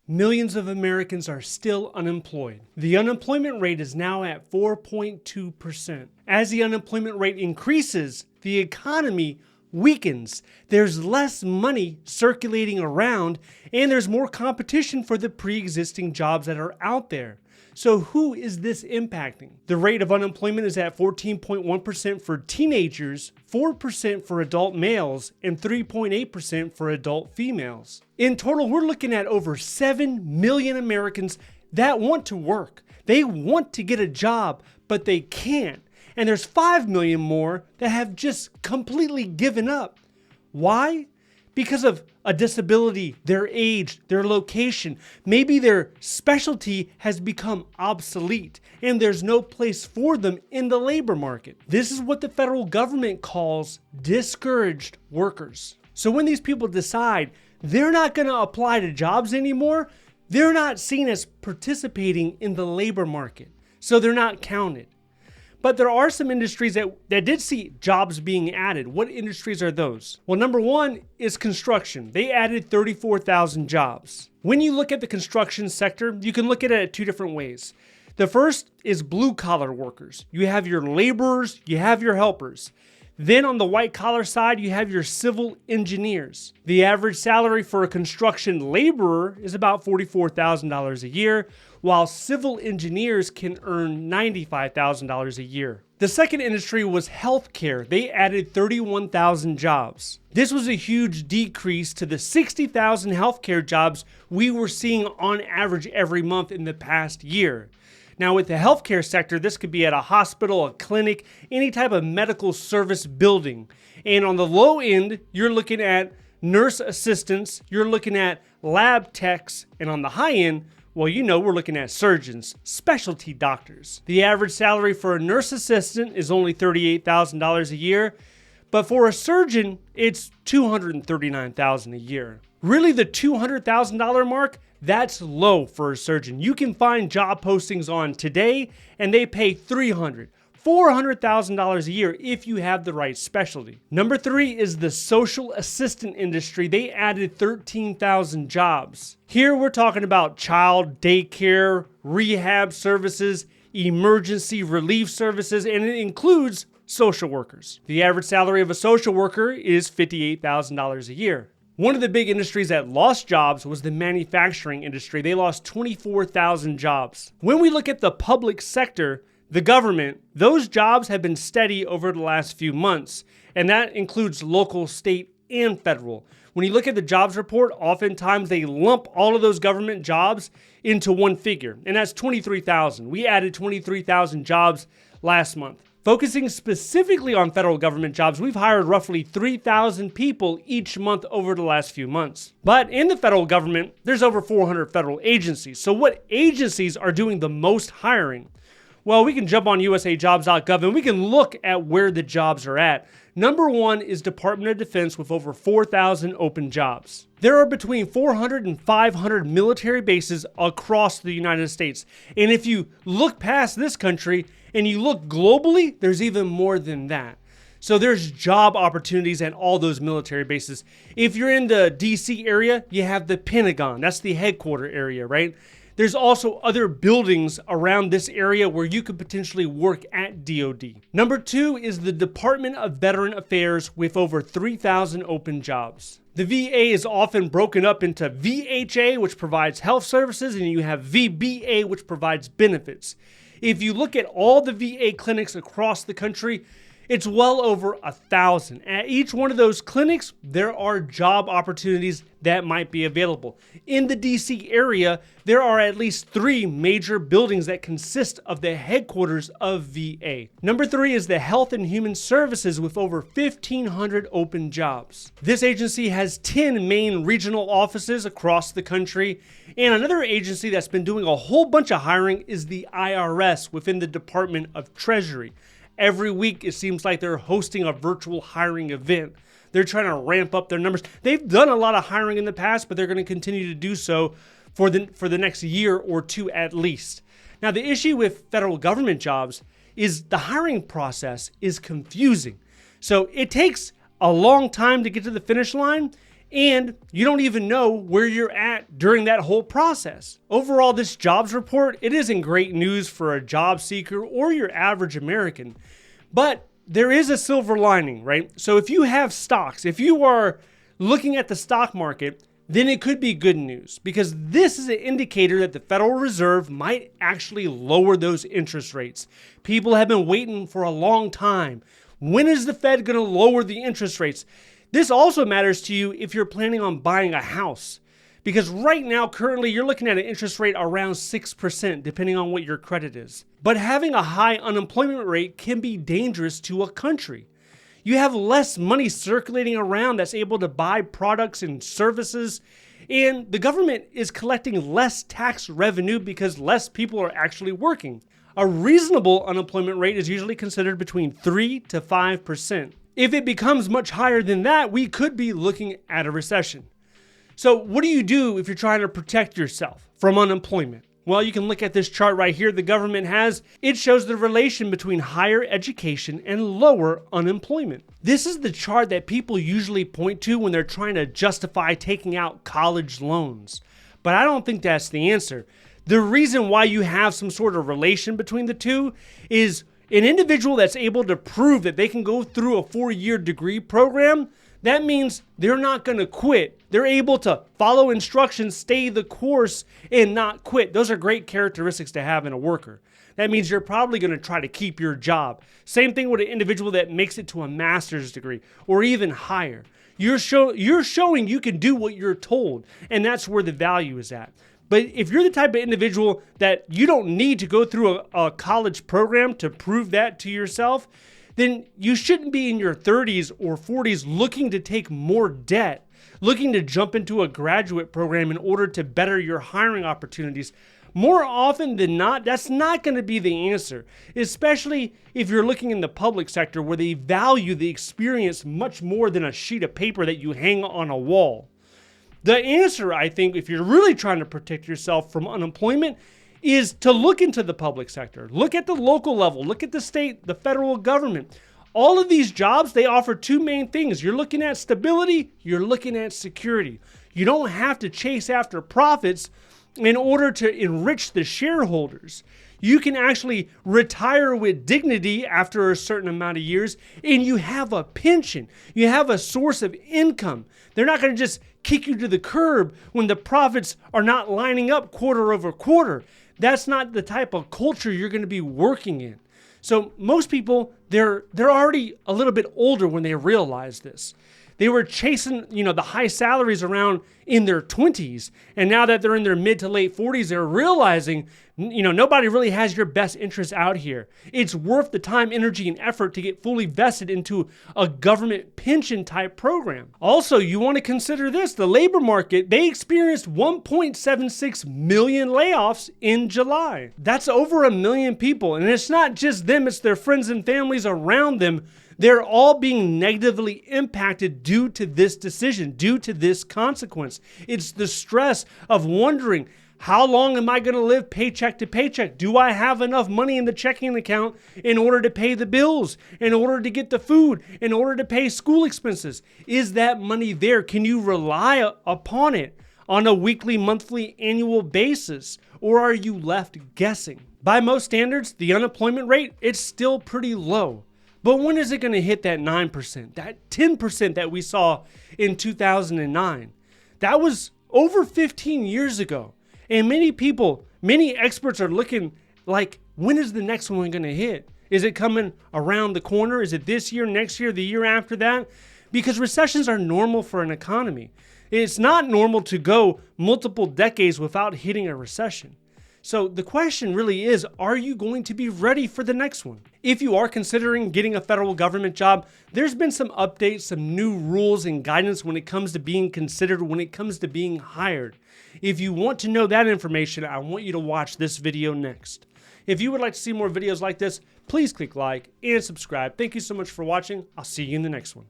millions of Americans are still unemployed. The unemployment rate is now at 4.2%. As the unemployment rate increases, the economy weakens. There's less money circulating around, and there's more competition for the pre-existing jobs that are out there. So who is this impacting? The rate of unemployment is at 14.1% for teenagers, 4% for adult males, and 3.8% for adult females. In total, we're looking at over 7 million Americans that want to work. They want to get a job, but they can't. And there's 5 million more that have just completely given up. Why? Because of a disability, their age, their location. Maybe their specialty has become obsolete and there's no place for them in the labor market. This is what the federal government calls discouraged workers. So when these people decide they're not going to apply to jobs anymore, they're not seen as participating in the labor market. So they're not counted. But there are some industries that did see jobs being added. What industries are those? Well, number one is construction. They added 34,000 jobs. When you look at the construction sector, you can look at it two different ways. The first is blue-collar workers. You have your laborers, you have your helpers. Then on the white-collar side, you have your civil engineers. The average salary for a construction laborer is about $44,000 a year, while civil engineers can earn $95,000 a year. The second industry was healthcare. They added 31,000 jobs. This was a huge decrease to the 60,000 healthcare jobs we were seeing on average every month in the past year. Now with the healthcare sector, this could be at a hospital, a clinic, any type of medical service building. And on the low end, you're looking at nurse assistants, you're looking at lab techs, and on the high end, well, you know, we're looking at surgeons, specialty doctors. The average salary for a nurse assistant is only $38,000 a year, but for a surgeon, it's $239,000 a year. Really, the $200,000 mark, that's low for a surgeon. You can find job postings on Today, and they pay $300,000, $400,000 a year if you have the right specialty. Number three is the social assistant industry. They added 13,000 jobs. Here we're talking about child daycare, rehab services, emergency relief services, and it includes social workers. The average salary of a social worker is $58,000 a year. One of the big industries that lost jobs was the manufacturing industry. They lost 24,000 jobs. When we look at the public sector, the government, those jobs have been steady over the last few months, and that includes local, state, and federal. When you look at the jobs report, oftentimes they lump all of those government jobs into one figure, and that's 23,000. We added 23,000 jobs last month. Focusing specifically on federal government jobs, we've hired roughly 3,000 people each month over the last few months. But in the federal government, there's over 400 federal agencies. So what agencies are doing the most hiring? Well, we can jump on usajobs.gov and we can look at where the jobs are at. Number one is Department of Defense with over 4,000 open jobs. There are between 400 and 500 military bases across the United States. And if you look past this country and you look globally, there's even more than that. So there's job opportunities at all those military bases. If you're in the DC area, you have the Pentagon. That's the headquarter area, right? There's also other buildings around this area where you could potentially work at DoD. Number two is the Department of Veteran Affairs with over 3,000 open jobs. The VA is often broken up into VHA, which provides health services, and you have VBA, which provides benefits. If you look at all the VA clinics across the country, it's well over 1,000. At each one of those clinics, there are job opportunities that might be available. In the DC area, there are at least 3 major buildings that consist of the headquarters of VA. Number 3 is the Health and Human Services with over 1,500 open jobs. This agency has 10 main regional offices across the country. And another agency that's been doing a whole bunch of hiring is the IRS within the Department of Treasury. Every week, it seems like they're hosting a virtual hiring event. They're trying to ramp up their numbers. They've done a lot of hiring in the past, but they're going to continue to do so for the next year or two at least. Now, the issue with federal government jobs is the hiring process is confusing. So it takes a long time to get to the finish line, and you don't even know where you're at during that whole process. Overall, this jobs report, it isn't great news for a job seeker or your average American, but there is a silver lining, right? So if you have stocks, if you are looking at the stock market, then it could be good news, because this is an indicator that the Federal Reserve might actually lower those interest rates. People have been waiting for a long time. When is the Fed going to lower the interest rates? This also matters to you if you're planning on buying a house, because right now, currently, you're looking at an interest rate around 6%, depending on what your credit is. But having a high unemployment rate can be dangerous to a country. You have less money circulating around that's able to buy products and services, and the government is collecting less tax revenue because less people are actually working. A reasonable unemployment rate is usually considered between 3 to 5%. If it becomes much higher than that, we could be looking at a recession. So what do you do if you're trying to protect yourself from unemployment? Well, you can look at this chart right here the government has. It shows the relation between higher education and lower unemployment. This is the chart that people usually point to when they're trying to justify taking out college loans. But I don't think that's the answer. The reason why you have some sort of relation between the two is an individual that's able to prove that they can go through a 4-year degree program. That means they're not going to quit. They're able to follow instructions, stay the course, and not quit. Those are great characteristics to have in a worker. That means you're probably going to try to keep your job. Same thing with an individual that makes it to a master's degree or even higher. You're showing you can do what you're told, and that's where the value is at. But if you're the type of individual that you don't need to go through a college program to prove that to yourself, then you shouldn't be in your 30s or 40s looking to take more debt, looking to jump into a graduate program in order to better your hiring opportunities. More often than not, that's not going to be the answer, especially if you're looking in the public sector where they value the experience much more than a sheet of paper that you hang on a wall. The answer, I think, if you're really trying to protect yourself from unemployment, is to look into the public sector. Look at the local level. Look at the state, the federal government. All of these jobs, they offer two main things. You're looking at stability. You're looking at security. You don't have to chase after profits in order to enrich the shareholders. You can actually retire with dignity after a certain amount of years, and you have a pension. You have a source of income. They're not going to just kick you to the curb when the profits are not lining up quarter over quarter. That's not the type of culture you're going to be working in. So most people, they're already a little bit older when they realize this. They were chasing, the high salaries around in their 20s. And now that they're in their mid to late 40s, they're realizing, nobody really has your best interests out here. It's worth the time, energy, and effort to get fully vested into a government pension type program. Also, you want to consider this. The labor market, they experienced 1.76 million layoffs in July. That's over 1 million people. And it's not just them, it's their friends and families around them. They're all being negatively impacted due to this decision, due to this consequence. It's the stress of wondering, how long am I going to live paycheck to paycheck? Do I have enough money in the checking account in order to pay the bills, in order to get the food, in order to pay school expenses? Is that money there? Can you rely upon it on a weekly, monthly, annual basis? Or are you left guessing? By most standards, the unemployment rate, it's still pretty low. But when is it going to hit that 9%, that 10% that we saw in 2009? That was over 15 years ago. And many experts are looking like, when is the next one going to hit? Is it coming around the corner? Is it this year, next year, the year after that? Because recessions are normal for an economy. It's not normal to go multiple decades without hitting a recession. So the question really is, are you going to be ready for the next one? If you are considering getting a federal government job, there's been some updates, some new rules and guidance when it comes to being considered, when it comes to being hired. If you want to know that information, I want you to watch this video next. If you would like to see more videos like this, please click like and subscribe. Thank you so much for watching. I'll see you in the next one.